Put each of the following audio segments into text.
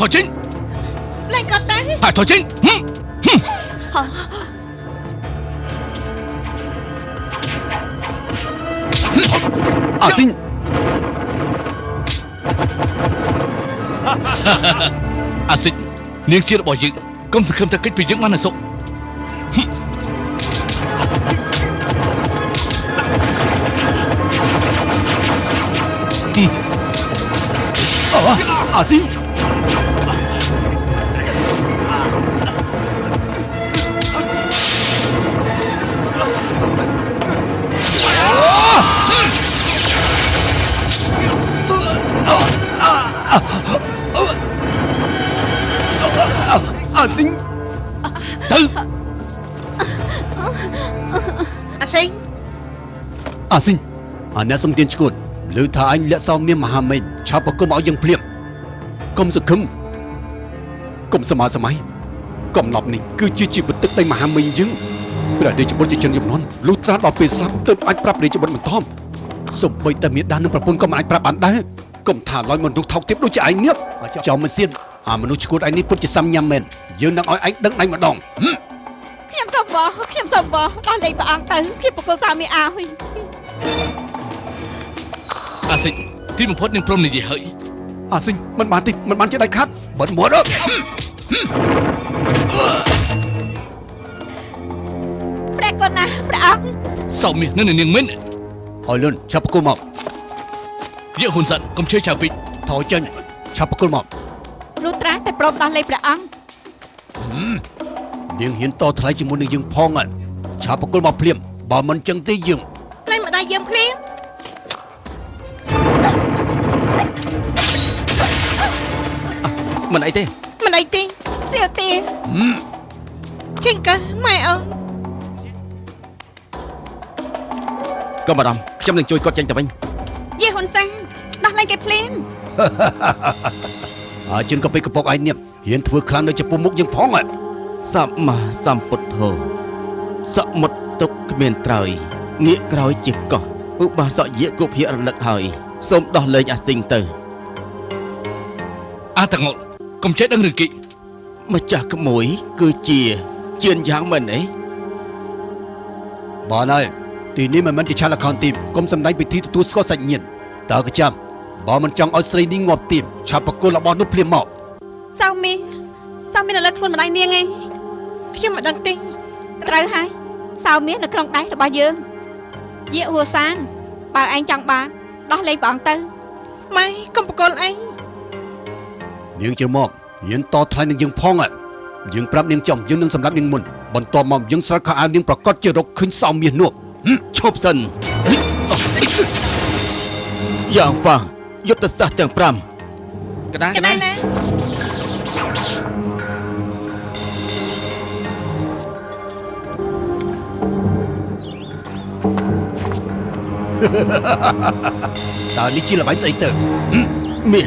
Thỏ chính Lên có tới Thỏ chính Xin Xin Niên chưa đã bỏ dựng Công sự không ta kết vì dựng ăn là sụng Xin Xin Từ Xin Xinអ្នកសុំទានឈួតឮថាអញលាក់សោមានមហាមេញឆាប់ប្រគំឲ្យយើងភ្លាមកុំសង្ឃឹមកុំសមាសម័យកំណប់នេះគឺជាជីវិតទឹកដីមហាមេញយើងព្រះរាជបុត្រជាជនជំនាន់លុះត្រាដល់ពេលស្លាប់ទើបអាចប្រាប់រាជបុត្របន្តសូម្បីតែមេដានិងប្រពន្ធក៏មិនអាចប្រាប់បានដែរកុំថាឡើយមនុស្សថោកទាបដូចជាឯងនេះចោលមិនសៀតមនុស្សឈួតឯនេះពុតជាសាំញ៉ាំមែនយើងនឹងឲ្យឯងដឹងដៃម្ដងខ្ញុំសុំបោះដល់លេងព្រះអង្គទៅខ្ញុំបកគលសាមីអើយសិនទីបំផុតនឹងព្រមនិយាយហើយសិនមិនបានជាដៃខាត់បើមាត់ព្រះកូនណាព្រះអង្គសោមាសនៅនាងមិនអើយលុនឆាប់ប្រគល់មកយកហ៊ុនសិនកុំជឿចៅពេកថយចេញឆាប់ប្រគល់មកលុះត្រាតែព្រមដល់លេងព្រះអង្គនាងហ៊ានតថ្លៃជាមួយនឹងយើងផងឆាប់ប្រគល់មកភ្លាមបើមិនចឹងទេយើងlên mà đai dương phim Mình ấy thế siêu tiền Kinh cơ mẹ ơi Có bà đầm Trong lần chui có tranh tập anh Dì hồn sang Đặt lên cái phim Chân có bị cập bọc ai niệm Hiến thừa khăn nơi cho bố múc dương phóng Sắp mà xăm bột hồ Sắp một tục miền trời Nghĩa kroi chỉ có Ước bà sợ dễ cục hiện lực hỏi Xông đỏ lời sinh tử Thằng Ngộ Không chết đang rừng kỵ Mà chả có mũi cứ chìa Chuyên giáng mình ấy Bà này Tỷ ní mình chỉ cha là con tìm Công xâm đánh bị thi tu có sạch nhiên Ta cái chăm Bà mình chẳng ở sấy đi ngọt tìm Chà bà cô là bà núp liêm mạo Sao mi là lật luôn mà đai niêng ấy Khi mà đăng tin ត្រូវហើយសោមាសនៅក្នុងដៃរបស់យើងជាហួសានបើឯងចង់បានដោះលែងព្រះអង្គទៅ Mày không có con anh Nhưng chưa mọc Hiến to thay nên dương phong Dương prap nhưng chồng dương nâng xâm lắp nhưng mùn Bọn to mong dương sát khả án nhưng bà cót chưa độc khinh sao miền nuộc Chộp dần Giảng phà Giúp ta sát tầng pram Cái này nè Ta lý chi là bánh giấy tờ Mẹ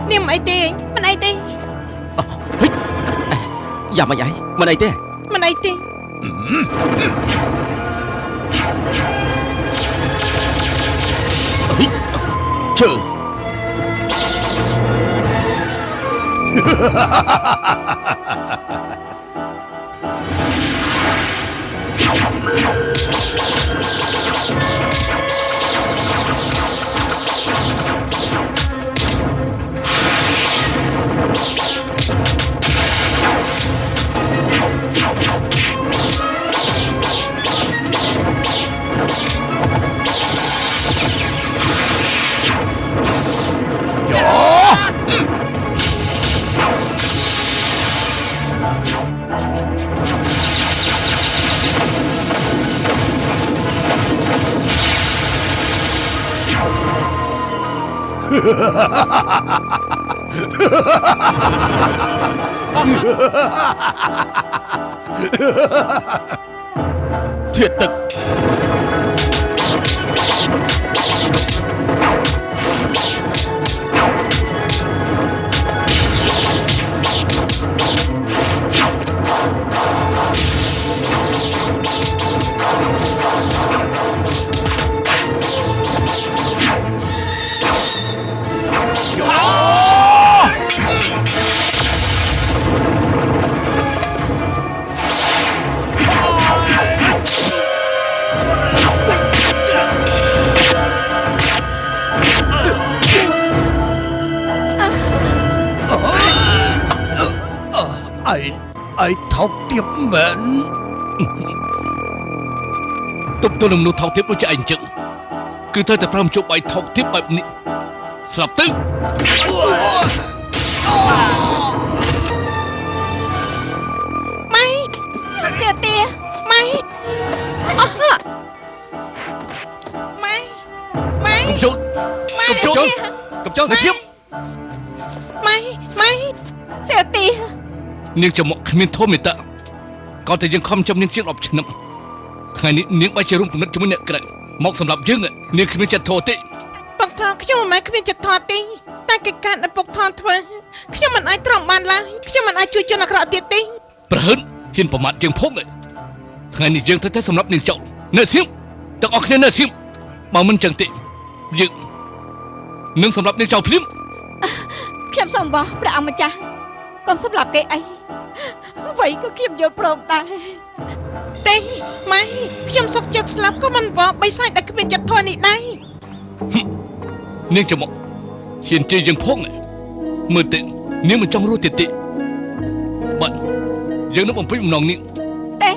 Niềm ấy tì Mình ấy tì Dạ mà vậy Mình ấy thế Mình ấy tì Chờ ធាតុទឹក ai thọc tiếp mệnh ទប់ទល់នឹងមនុស្សថោកទាបដូចជាឯងចឹងគឺត្រូវតែប្រមជប់ឲ្យថោកទាបបែបនេះស្លាប់ទៅ ម៉ៃ សៀវទា ម៉ៃអស់ម៉ៃម៉ៃ ចូល ម៉ៃ កំចូលនៅឈៀប ម៉ៃម៉ៃ សៀវទា នាងចំមកគ្មានធម៌មេត្តាក៏តែយើងខំចំនាងជាង10ឆ្នាំថ្ងៃនេះនាងបែរជារួមគំនិតជាមួយអ្នកក្រៅមកសម្រាប់យើងនាងគ្មានចិត្តធម៌ទេ ពុកថនខ្ញុំមិនមែនគ្មានចិត្តថតទេតែកិច្ចការដែលពុកថនធ្វើខ្ញុំមិនអាចទ្រាំបានឡើយខ្ញុំមិនអាចជួយជនអាក្រក់ទៀតទេ ប្រហែលហ៊ានប្រមាថយើងផងថ្ងៃនេះយើងត្រូវតែសម្រាប់នាងចោលនៅសៀមទាំងអស់គ្នានៅសៀមបើមិនចឹងទេយើងនឹងសម្រាប់នាងចោលភ្លាម ខ្ញុំសូមបោះព្រះអង្គម្ចាស់កុំសម្លាប់គេអីអ្វីក៏ខ្ញុំយល់ព្រមដែរ ទេម៉ៃខ្ញុំសុខចិត្តស្លាប់ក៏មិនបបបីសាច់ដែលគ្មានចិត្តធន់នេះដែរ នាងចំមកហ៊ានជេរយើងផងមើលទៅនាងមិនចង់រស់ទៀតទេបាទយើងនឹងបំពេញបំណងនាង ទេ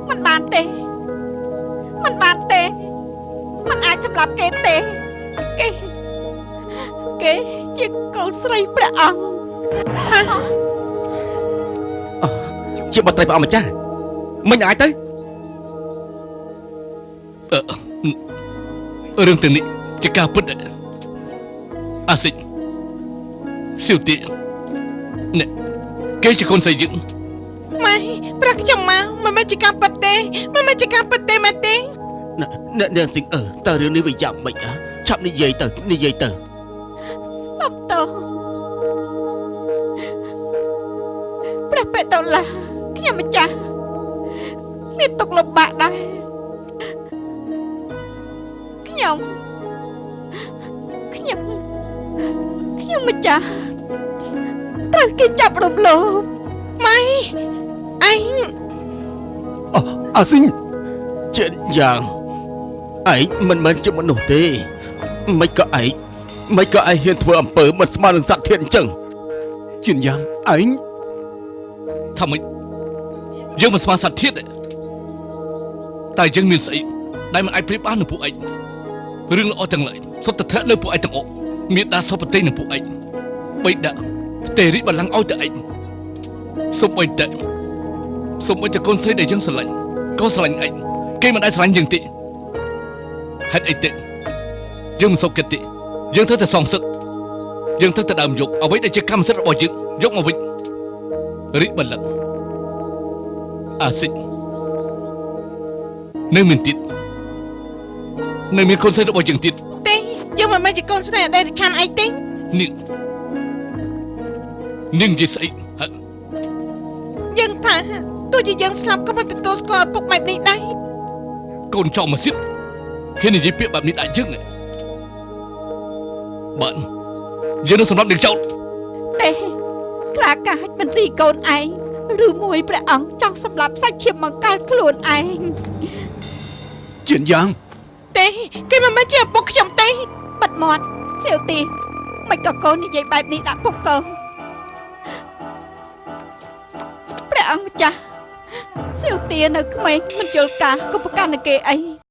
មិនបានទេមិនបានទេមិនអាចសម្លាប់គេទេគេជាកូនស្រីព្រះអង្គ ជាបត្រីព្រះអង្គម្ចាស់មិញអាចទៅ រឿងទាំងនេះជាការពិតអាសិចសៀវទីនេះគេជាកូនស្រីយើង ម៉ៃប្រាក់ខ្ញុំមកមិនមែនជាការពិតទេមិនមែនជាការពិតទេមែនទេ អ្នកនាងសិងតើរឿងនេះវាយ៉ាងម៉េចឆាប់និយាយទៅ សុំទោសព្រះបេតុលាខ្ញុំម្ចាស់មានទុកលំបាកដែរខ្ញុំម្ចាស់ត្រូវគេចាប់រំលោភ ម៉ៃអញ អាស៊ីង ជាយ៉ាងឯងមិនមែនជាមនុស្សទេមិនក៏ឯងហ៊ានធ្វើអំពើមិនស្មើនឹងសត្វធាតុអញ្ចឹង ជាយ៉ាងឯង ថាម៉េចយើងមិនស្មានសត្វធាតុតែយើងមានស្អីដែលមិនអាចប្រៀបបាននឹងពួកឯងរឿងល្អទាំងឡាយសុទ្ធតែធ្លាក់លើពួកឯងទាំងអស់មានដាសុបតិនឹងពួកឯងបីដាក់ផ្ទេរីបលាំងឲ្យតែឯងសុំបីតែកូនស្រីដែលយើងស្រឡាញ់ក៏ស្រឡាញ់ឯងគេមិនដែលស្រឡាញ់យើងទេហេតុអីទេយើងមិនសុខចិត្តទេយើងត្រូវតែសងសឹកយើងត្រូវតែដើមយកអ្វីដែលជាកម្មសិទ្ធិរបស់យើងយកមកវិញរីបលាំងអាសិចនៅមានទៀតនៅមានកូនស្រីរបស់យើងទៀត ទេយើងមិនមែនជាកូនស្រីអតីតខានអីទេ នាងនិយាយស្អីហ៎ យើងថាទោះជាយើងស្លាប់ក៏មិនទទួលស្គាល់ឪពុកបែបនេះដែរ កូនចោលមកសិបហ៊ាននិយាយពាក្យបែបនេះដាក់យើងបាទយើងនឹងសម្រាប់នាងចោល ទេខ្លាកាចមិនស៊ីកូនឯងឬមួយព្រះអង្គចង់សម្លាប់សាច់ឈាមបង្កើតខ្លួនឯង ជាយ៉ាង ទេគេមិនមែនជាឪពុកខ្ញុំទេ បាត់មាត់សៀវទីមិនក៏កូននិយាយបែបនេះដាក់ពុកកូនព្រះអង្គម្ចាស់សៀវទីនៅក្មេងមិនយល់ការក៏ប្រកាន់គេអី